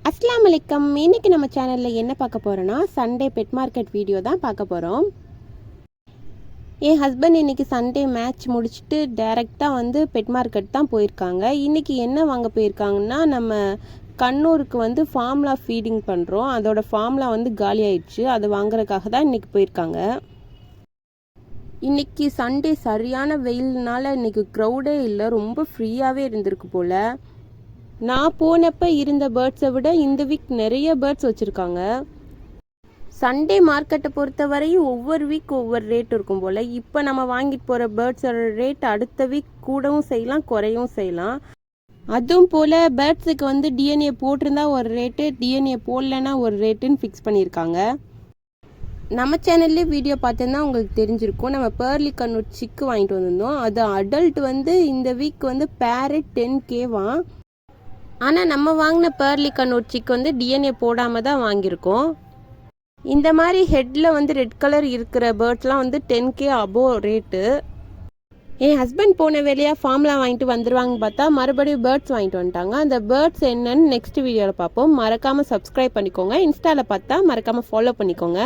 அஸ்ஸலாமு அலைக்கும். இன்னைக்கு நம்ம சேனலில் என்ன பார்க்க போகிறோன்னா சண்டே பெட் மார்க்கெட் வீடியோ தான் பார்க்க போகிறோம். என் ஹஸ்பண்ட் இன்றைக்கி சண்டே மேட்ச் முடிச்சுட்டு டைரெக்டாக வந்து பெட் மார்க்கெட் தான் போயிருக்காங்க. இன்றைக்கி என்ன வாங்க போயிருக்காங்கன்னா, நம்ம கண்ணூருக்கு வந்து ஃபார்முலா ஃபீடிங் பண்ணுறோம். அதோட ஃபார்முலா வந்து காலி ஆயிடுச்சு. அது வாங்குறதுக்காக தான் இன்றைக்கி போயிருக்காங்க. இன்றைக்கி சண்டே சரியான வெயில்னால இன்றைக்கி க்ரௌடே இல்லை, ரொம்ப ஃப்ரீயாகவே இருந்திருக்கு போல். நான் போனப்போ இருந்த பேர்ட்ஸை விட இந்த வீக் நிறைய பேர்ட்ஸ் வச்சுருக்காங்க. சண்டே மார்க்கெட்டை பொறுத்த வரையும் ஒவ்வொரு வீக் ஒவ்வொரு ரேட் இருக்கும் போல். இப்போ நம்ம வாங்கிட்டு போகிற பேர்ட்ஸோட ரேட் அடுத்த வீக் கூடவும் செய்யலாம், குறையவும் செய்யலாம். அதுவும் போல் பேர்ட்ஸுக்கு வந்து டிஎன்ஏ போட்டிருந்தா ஒரு ரேட்டு, டிஎன்ஏ போடலன்னா ஒரு ரேட்டுன்னு ஃபிக்ஸ் பண்ணியிருக்காங்க. நம்ம சேனல்லே வீடியோ பார்த்தோன்னா உங்களுக்கு தெரிஞ்சிருக்கும். நம்ம பேர்லி கண்ணூர் சிக்கு வாங்கிட்டு வந்திருந்தோம். அது அடல்ட் வந்து இந்த வீக் வந்து பேரட் 10K வான். ஆனால் நம்ம வாங்கின பேர்லி கண்ணூர் சிக்கு வந்து டிஎன்ஏ போடாமல் தான் வாங்கியிருக்கோம். இந்த மாதிரி ஹெட்டில் வந்து ரெட் கலர் இருக்கிற பேர்ட்ஸ்லாம் வந்து 10K அபோவ் ரேட்டு. என் ஹஸ்பண்ட் போன வேலையாக ஃபார்ம்லாம் வாங்கிட்டு வந்துடுவாங்கன்னு பார்த்தா மறுபடியும் பேர்ட்ஸ் வாங்கிட்டு வந்துட்டாங்க. அந்த பேர்ட்ஸ் என்னன்னு நெக்ஸ்ட் வீடியோவில் பார்ப்போம். மறக்காமல் சப்ஸ்கிரைப் பண்ணிக்கோங்க. இன்ஸ்டாவில் பார்த்தா மறக்காமல் ஃபாலோ பண்ணிக்கோங்க.